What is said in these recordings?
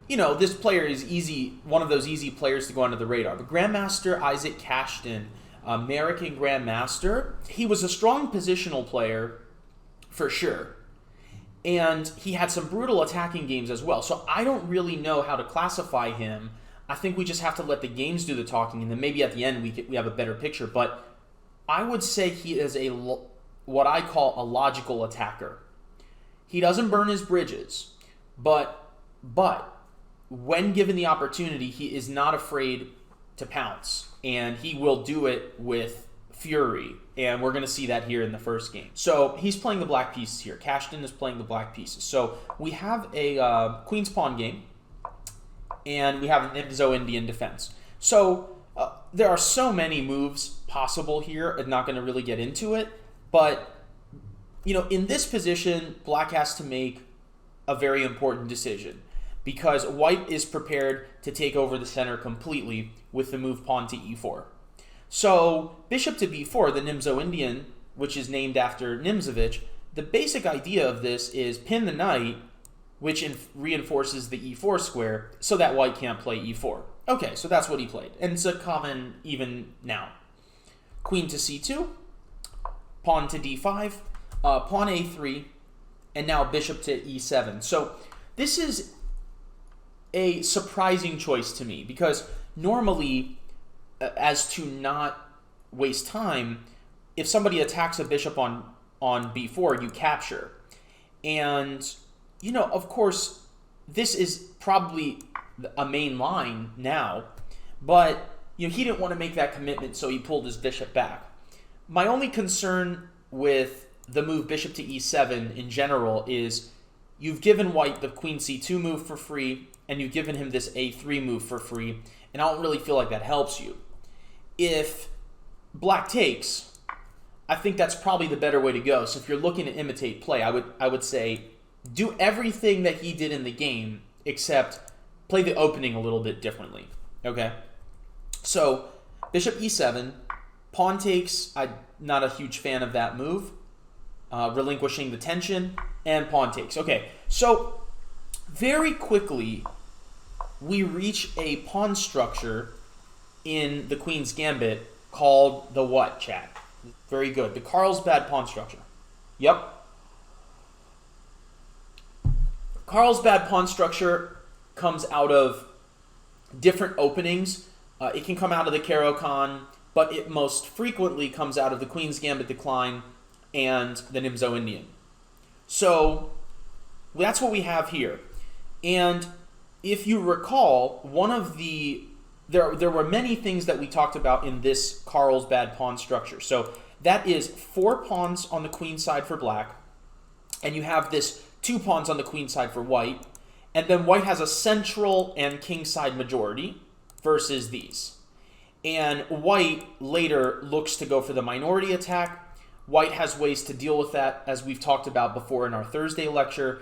you know, this player is easy, one of those easy players to go under the radar. But Grandmaster Isaac Cashton, American Grandmaster, he was a strong positional player for sure. And he had some brutal attacking games as well. So I don't really know how to classify him. I think we just have to let the games do the talking, and then maybe at the end we have a better picture. But I would say he is what I call a logical attacker. He doesn't burn his bridges, but when given the opportunity, he is not afraid to pounce, and he will do it with fury, and we're going to see that here in the first game. So he's playing the black pieces here. Cashton is playing the black pieces. So we have a queen's pawn game, and we have an Nimzo Indian defense. So there are so many moves possible here. I'm not going to really get into it, but you know, in this position, black has to make a very important decision because white is prepared to take over the center completely with the move pawn to e4. So bishop to b4, the Nimzo Indian, which is named after Nimzovich, the basic idea of this is pin the knight, which reinforces the e4 square so that white can't play e4. Okay, so that's what he played, and it's a common even now. Queen to c2, pawn to d5, pawn a3, and now bishop to e7. So this is a surprising choice to me because normally, as to not waste time, if somebody attacks a bishop on b4, you capture. And, you know, of course, this is probably a main line now, but, you know, he didn't want to make that commitment, so he pulled his bishop back. My only concern with the move bishop to e7 in general is you've given white the queen c2 move for free, and you've given him this a3 move for free, and I don't really feel like that helps you. If black takes, I think that's probably the better way to go. So if you're looking to imitate play, I would say do everything that he did in the game except play the opening a little bit differently. Okay? So bishop e7, pawn takes, I'm not a huge fan of that move. Relinquishing the tension, and pawn takes. Okay, so very quickly we reach a pawn structure in the Queen's Gambit called the what, chat? Very good. The Carlsbad pawn structure. Yep. Carlsbad pawn structure comes out of different openings. It can come out of the Caro-Kann, but it most frequently comes out of the Queen's Gambit decline and the Nimzo Indian. So that's what we have here. And if you recall, one of the there were many things that we talked about in this Carlsbad pawn structure. So that is 4 pawns on the queen side for black, and you have this 2 pawns on the queen side for white, and then white has a central and king side majority versus these. And white later looks to go for the minority attack. White has ways to deal with that, as we've talked about before in our Thursday lecture,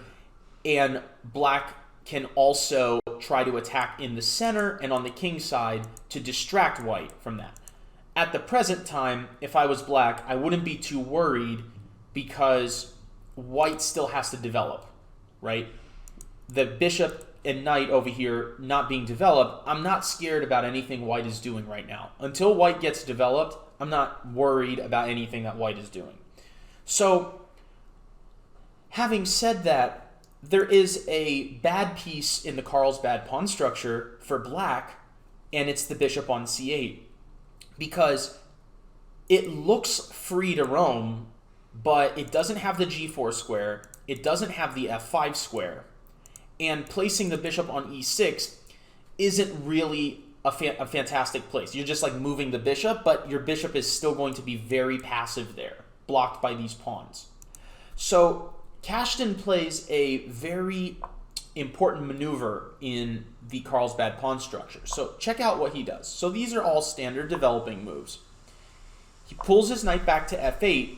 and black can also try to attack in the center and on the king side to distract white from that. At the present time, if I was black, I wouldn't be too worried because white still has to develop, right? The bishop and knight over here not being developed, I'm not scared about anything white is doing right now. Until white gets developed, I'm not worried about anything that white is doing. So, having said that, there is a bad piece in the Carlsbad pawn structure for black, and it's the bishop on c8. Because it looks free to roam, but it doesn't have the g4 square, it doesn't have the f5 square, and placing the bishop on e6 isn't really a fantastic place. You're just like moving the bishop, but your bishop is still going to be very passive there, blocked by these pawns. So Cashton plays a very important maneuver in the Carlsbad pawn structure. So check out what he does. So these are all standard developing moves. He pulls his knight back to f8,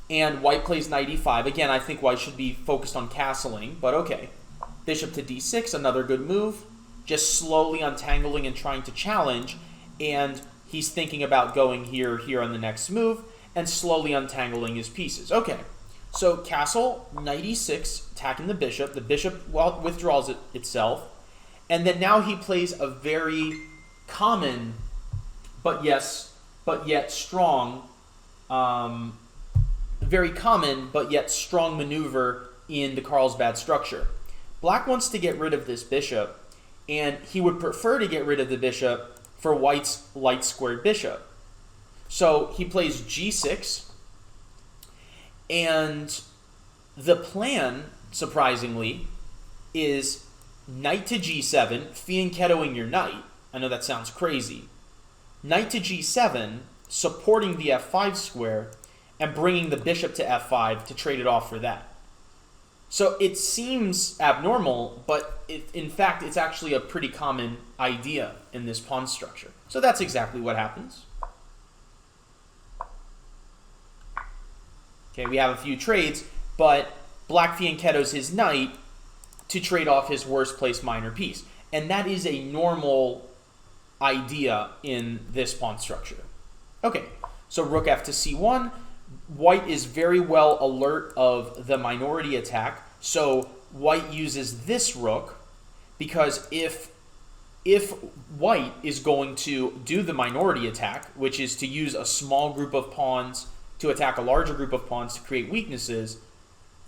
and white plays knight e5. Again, I think white should be focused on castling, but okay. Bishop to d6, another good move. Just slowly untangling and trying to challenge, and he's thinking about going here on the next move, and slowly untangling his pieces. Okay, So castle, knight e6, attacking the bishop. The bishop withdraws itself. And then now he plays a very common, but yet strong, very common but yet strong maneuver in the Carlsbad structure. Black wants to get rid of this bishop, and he would prefer to get rid of the bishop for white's light squared bishop. So he plays g6, and the plan, surprisingly, is knight to g7, fianchettoing your knight. I know that sounds crazy. Knight to g7, supporting the f5 square, and bringing the bishop to f5 to trade it off for that. So it seems abnormal, but in fact, it's actually a pretty common idea in this pawn structure. So that's exactly what happens. Okay, we have a few trades, but black fianchettos his knight to trade off his worst placed minor piece. And that is a normal idea in this pawn structure. Okay, so rook f to c1. White is very well alert of the minority attack, so white uses this rook, because if white is going to do the minority attack, which is to use a small group of pawns to attack a larger group of pawns to create weaknesses,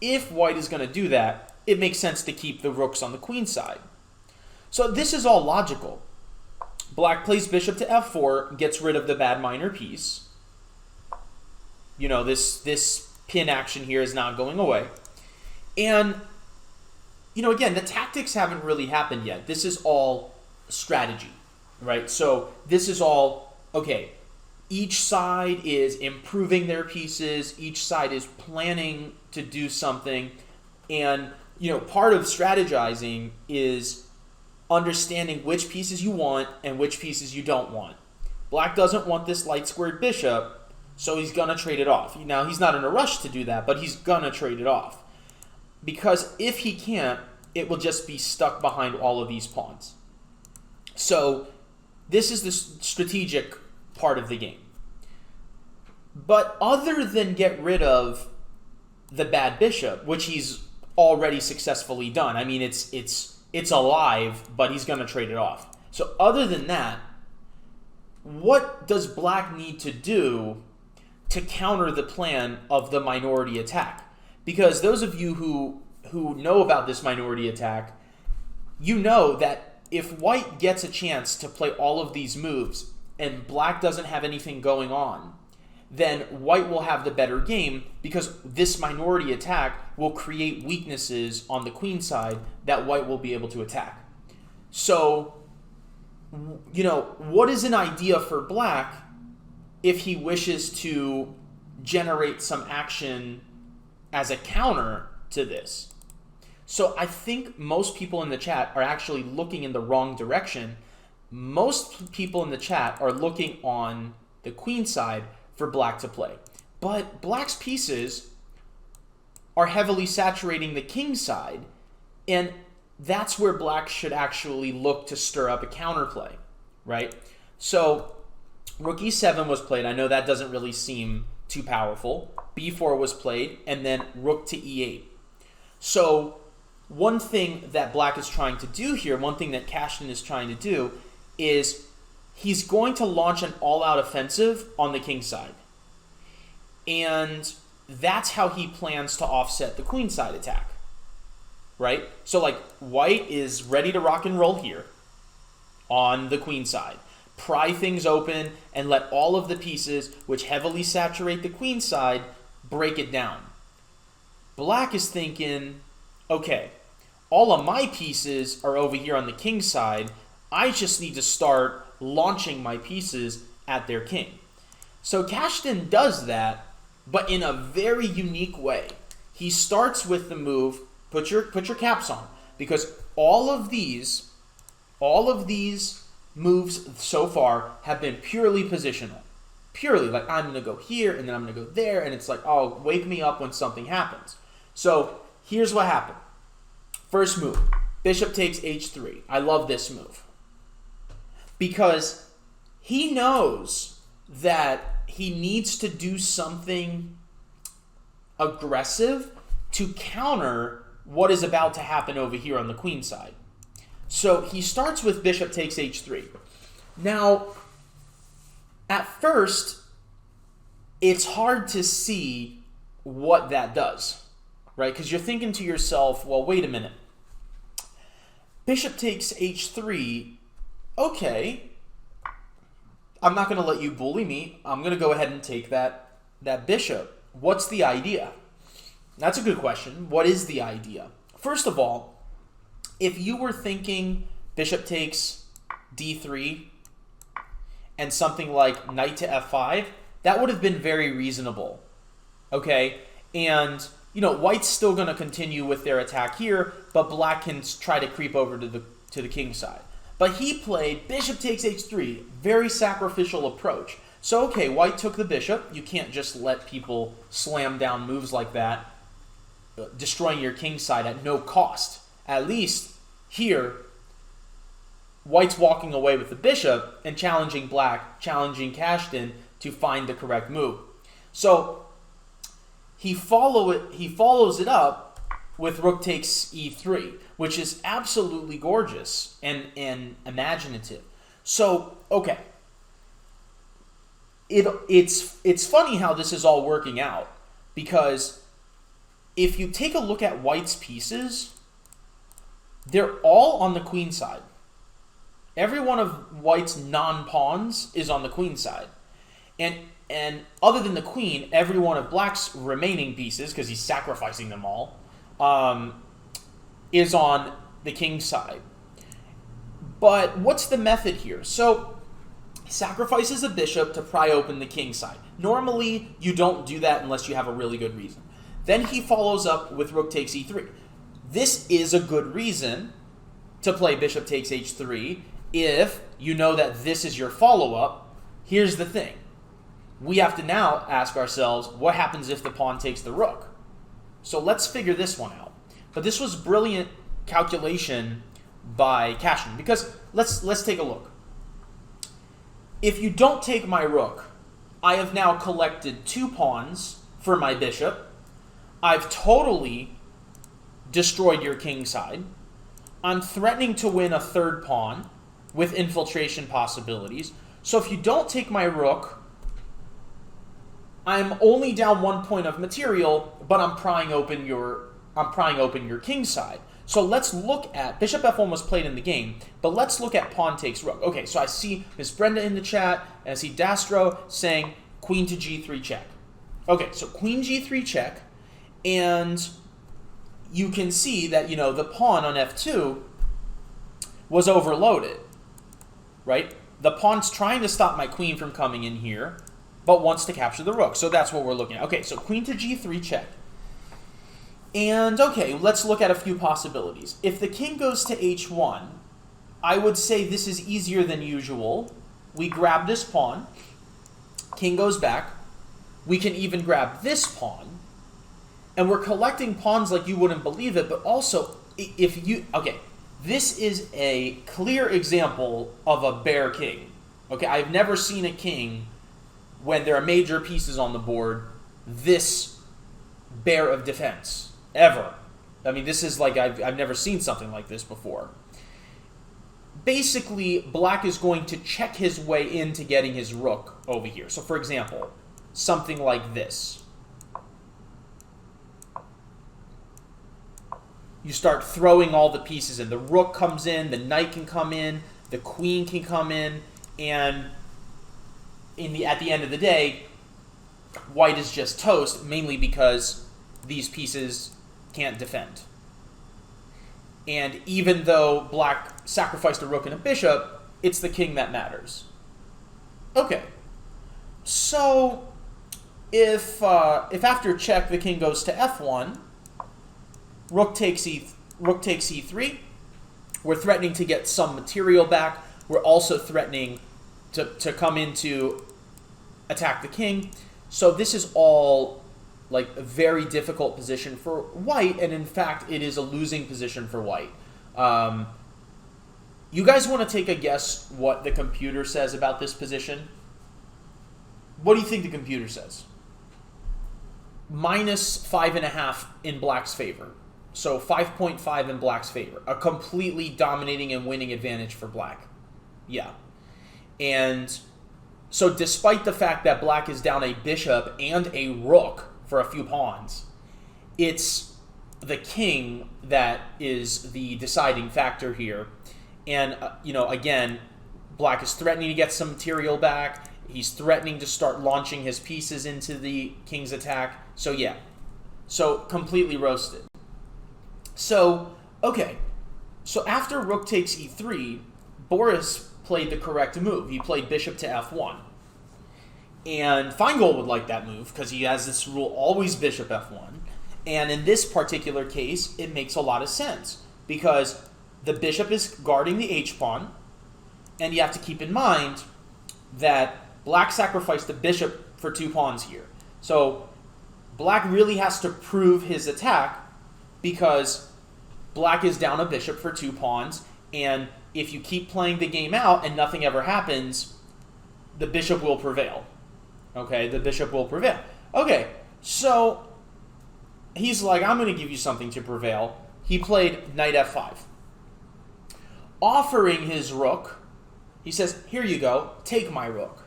if white is going to do that, it makes sense to keep the rooks on the queen side. So this is all logical. Black plays bishop to f4, gets rid of the bad minor piece. You know, this pin action here is not going away. And, you know, again, the tactics haven't really happened yet. This is all strategy, right? So this is all, okay, each side is improving their pieces. Each side is planning to do something. And, you know, part of strategizing is understanding which pieces you want and which pieces you don't want. Black doesn't want this light squared bishop, so he's going to trade it off. Now, he's not in a rush to do that, but he's going to trade it off. Because if he can't, it will just be stuck behind all of these pawns. So this is the strategic part of the game. But other than get rid of the bad bishop, which he's already successfully done, I mean, it's alive, but he's going to trade it off. So other than that, what does black need to do to counter the plan of the minority attack? Because those of you who know about this minority attack, you know that if white gets a chance to play all of these moves and black doesn't have anything going on, then white will have the better game, because this minority attack will create weaknesses on the queen side that white will be able to attack. So, you know, what is an idea for black if he wishes to generate some action as a counter to this? So I think most people in the chat are actually looking in the wrong direction. Most people in the chat are looking on the queen side for black to play. But black's pieces are heavily saturating the king side, and that's where black should actually look to stir up a counterplay, right? So rook e7 was played. I know that doesn't really seem too powerful. b4 was played, and then rook to e8. So one thing that black is trying to do here, one thing that Cashton is trying to do, is he's going to launch an all-out offensive on the king side. And that's how he plans to offset the queen side attack, right? So like white is ready to rock and roll here on the queen side. Pry things open and let all of the pieces which heavily saturate the queen side break it down. Black is thinking, okay, all of my pieces are over here on the king side. I just need to start launching my pieces at their king. So Cashton does that, but in a very unique way. He starts with the move, put your caps on, because all of these moves so far have been purely positional. Purely, like I'm going to go here, and then I'm going to go there, and it's like, oh, wake me up when something happens. So here's what happened. First move, bishop takes h3. I love this move, because he knows that he needs to do something aggressive to counter what is about to happen over here on the queen side. So he starts with bishop takes h3. Now, at first, it's hard to see what that does, right? Because you're thinking to yourself, well, wait a minute. Bishop takes h3, okay. I'm not going to let you bully me. I'm going to go ahead and take that bishop. What's the idea? That's a good question. What is the idea? First of all, if you were thinking bishop takes d3 and something like knight to f5, that would have been very reasonable, okay? And, you know, white's still going to continue with their attack here, but black can try to creep over to the king side. But he played bishop takes h3, very sacrificial approach. So, okay, white took the bishop. You can't just let people slam down moves like that, destroying your king side at no cost. At least here, white's walking away with the bishop and challenging black, challenging Cashton to find the correct move. So he follows it up with rook takes e3, which is absolutely gorgeous and imaginative. So, okay. It's funny how this is all working out, because if you take a look at white's pieces, they're all on the queen side. Every one of white's non-pawns is on the queen side. And other than the queen, every one of black's remaining pieces, because he's sacrificing them all, is on the king side. But what's the method here? So he sacrifices a bishop to pry open the king side. Normally, you don't do that unless you have a really good reason. Then he follows up with rook takes e3. This is a good reason to play bishop takes h3 if you know that this is your follow-up. Here's the thing. We have to now ask ourselves, what happens if the pawn takes the rook? So let's figure this one out. But this was brilliant calculation by Cashton, because let's take a look. If you don't take my rook, I have now collected 2 pawns for my bishop. I've totally destroyed your king side. I'm threatening to win a 3rd pawn with infiltration possibilities. So if you don't take my rook, I'm only down 1 point of material, but I'm prying open your king side. So let's look at bishop f1 was played in the game, but let's look at pawn takes rook. Okay, so I see Miss Brenda in the chat, and I see Dastro saying queen to g3 check. Okay, so queen g3 check, and you can see that, you know, the pawn on f2 was overloaded, right? The pawn's trying to stop my queen from coming in here, but wants to capture the rook. So that's what we're looking at. Okay, so queen to g3 check. And, okay, let's look at a few possibilities. If the king goes to h1, I would say this is easier than usual. We grab this pawn. King goes back. We can even grab this pawn. And we're collecting pawns like you wouldn't believe it, but also, if you... Okay, this is a clear example of a bare king. Okay, I've never seen a king, when there are major pieces on the board, this bare of defense. Ever. I mean, this is like, I've never seen something like this before. Basically, black is going to check his way into getting his rook over here. So, for example, something like this. You start throwing all the pieces in. The rook comes in, the knight can come in, the queen can come in, and at the end of the day, white is just toast, mainly because these pieces can't defend. And even though black sacrificed a rook and a bishop, it's the king that matters. Okay, so if after check the king goes to f1, rook takes e3, we're threatening to get some material back. We're also threatening to come in to attack the king. So this is all like a very difficult position for white, and in fact, it is a losing position for white. You guys want to take a guess what the computer says about this position? What do you think the computer says? minus 5.5 in black's favor. So 5.5 in black's favor. A completely dominating and winning advantage for black. Yeah. And so despite the fact that black is down a bishop and a rook for a few pawns, it's the king that is the deciding factor here. And, again, black is threatening to get some material back. He's threatening to start launching his pieces into the king's attack. So, yeah. So, completely roasted. So, okay. So, after rook takes e3, Boris played the correct move. He played bishop to f1. And Feingold would like that move because he has this rule, always bishop f1. And in this particular case, it makes a lot of sense because the bishop is guarding the h-pawn, and you have to keep in mind that black sacrificed the bishop for 2 pawns here. So black really has to prove his attack because black is down a bishop for 2 pawns, and if you keep playing the game out and nothing ever happens, the bishop will prevail. Okay, the bishop will prevail. Okay, so he's like, I'm going to give you something to prevail. He played knight f5. Offering his rook, he says, here you go, take my rook.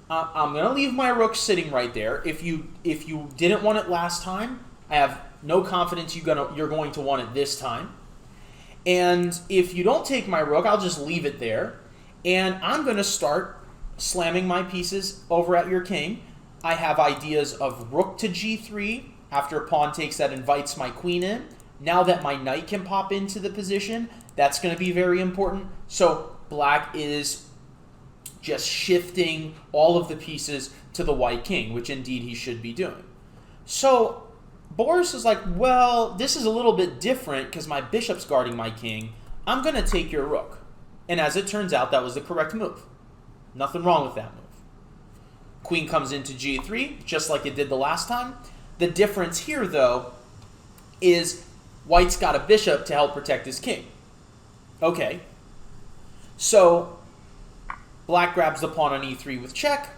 I'm going to leave my rook sitting right there. If you didn't want it last time, I have no confidence you're going to want it this time. And if you don't take my rook, I'll just leave it there. And I'm going to start slamming my pieces over at your king. I have ideas of rook to g3 after a pawn takes that invites my queen in. Now that my knight can pop into the position, that's going to be very important. So black is just shifting all of the pieces to the white king, which indeed he should be doing. So Boris is like, well, this is a little bit different because my bishop's guarding my king. I'm going to take your rook. And as it turns out, that was the correct move. Nothing wrong with that move. Queen comes into g3, just like it did the last time. The difference here, though, is white's got a bishop to help protect his king. Okay. So black grabs the pawn on e3 with check.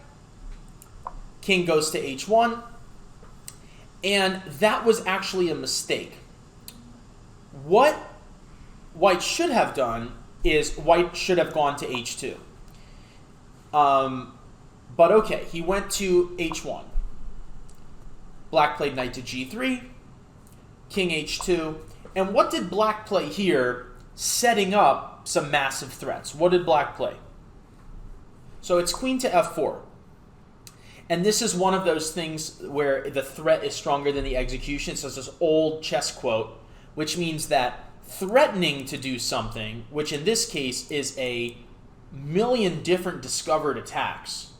King goes to h1. And that was actually a mistake. What white should have done is white should have gone to h2. But okay, he went to h1. Black played knight to g3, king h2. And what did black play here, setting up some massive threats? What did black play? So it's queen to f4. And this is one of those things where the threat is stronger than the execution. So it's this old chess quote, which means that threatening to do something, which in this case is a million different discovered attacks,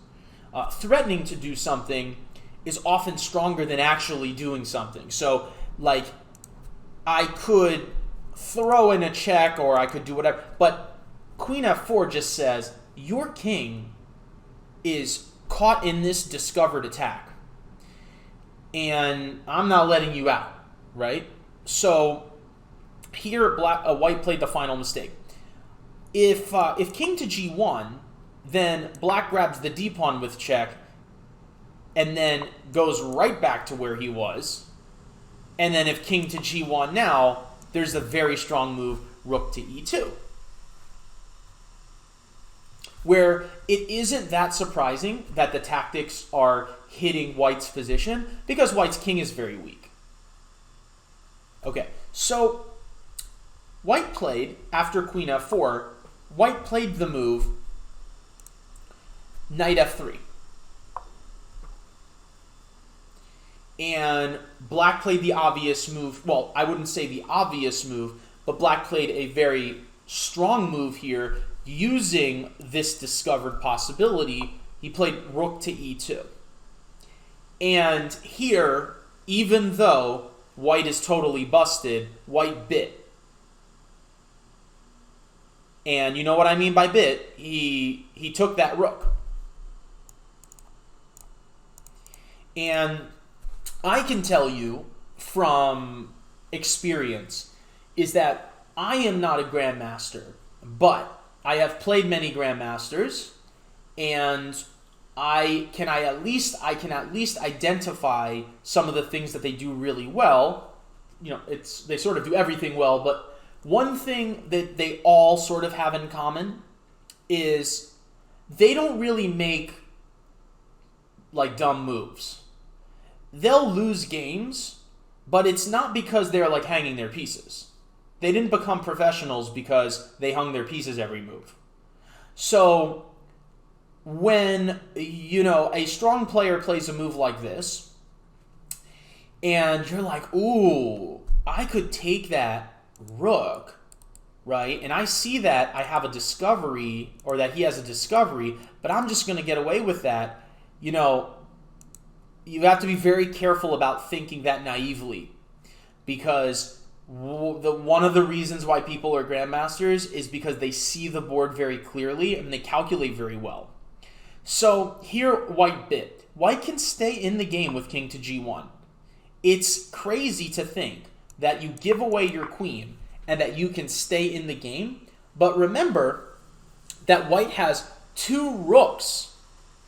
threatening to do something is often stronger than actually doing something. So, like, I could throw in a check or I could do whatever, but queen f4 just says, your king is caught in this discovered attack, and I'm not letting you out, right? So here, white played the final mistake. If king to g1, then black grabs the d-pawn with check, and then goes right back to where he was. And then if king to g1 now, there's a very strong move, rook to e2. Where it isn't that surprising that the tactics are hitting white's position, because white's king is very weak. Okay, so white played, after queen f4, white played the move knight f3. And black played the obvious move. Well, I wouldn't say the obvious move, but black played a very strong move here using this discovered possibility. He played rook to e2. And here, even though white is totally busted, white bit. And you know what I mean by bit? He took that rook. And I can tell you from experience is that I am not a grandmaster, but I have played many grandmasters, and I can at least identify some of the things that they do really well. They sort of do everything well, but one thing that they all sort of have in common is they don't really make like dumb moves. They'll lose games, but it's not because they're like hanging their pieces. They didn't become professionals because they hung their pieces every move. So when, a strong player plays a move like this, and you're like, ooh, I could take that rook, right? And I see that I have a discovery, or that he has a discovery, but I'm just going to get away with that. You have to be very careful about thinking that naively, because one of the reasons why people are grandmasters is because they see the board very clearly and they calculate very well. So here white bit. White can stay in the game with king to g1. It's crazy to think that you give away your queen and that you can stay in the game. But remember that white has 2 rooks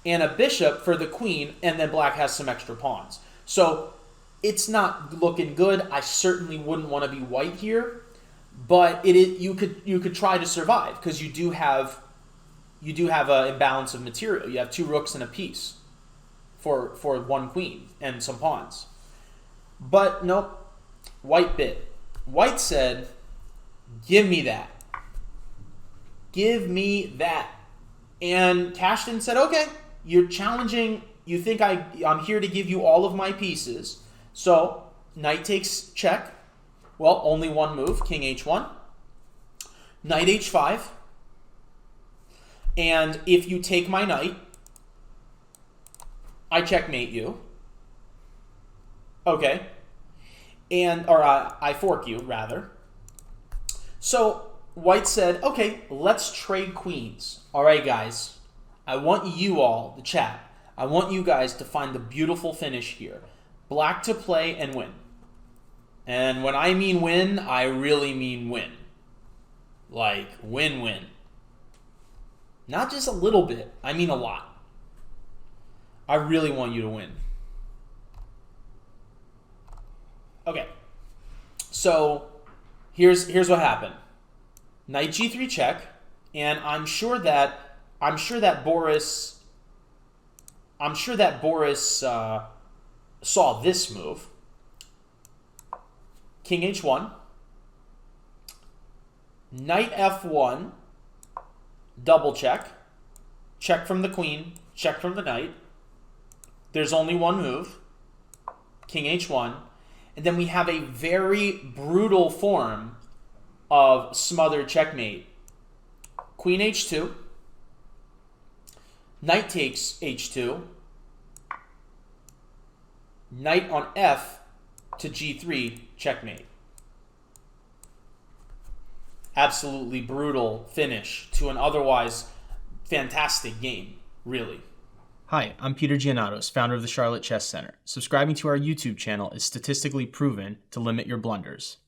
and a bishop for the queen, and then black has some extra pawns. So it's not looking good. I certainly wouldn't want to be white here, but you could try to survive because you do have an imbalance of material. You have 2 rooks and a piece for 1 queen and some pawns. But nope, white bit. White said, give me that. Give me that. And Cashton said, okay, you're challenging. You think I'm here to give you all of my pieces. So knight takes check. Well, only one move, king h1. Knight h5. And if you take my knight, I checkmate you. Okay. Or I fork you, rather. So white said, okay, let's trade queens. All right, guys. I want you all, the chat, I want you guys to find the beautiful finish here. Black to play and win. And when I mean win, I really mean win. Like, win-win. Not just a little bit. I mean a lot. I really want you to win. Okay. So, here's what happened. Knight g3 check, and I'm sure that Boris saw this move. King h1. Knight f1. Double check. Check from the queen. Check from the knight. There's only one move. King h1. And then we have a very brutal form of smothered checkmate. Queen h2. Knight takes h2. Knight on f to g3, checkmate. Absolutely brutal finish to an otherwise fantastic game, really. Hi, I'm Peter Giannatos, founder of the Charlotte Chess Center. Subscribing to our YouTube channel is statistically proven to limit your blunders.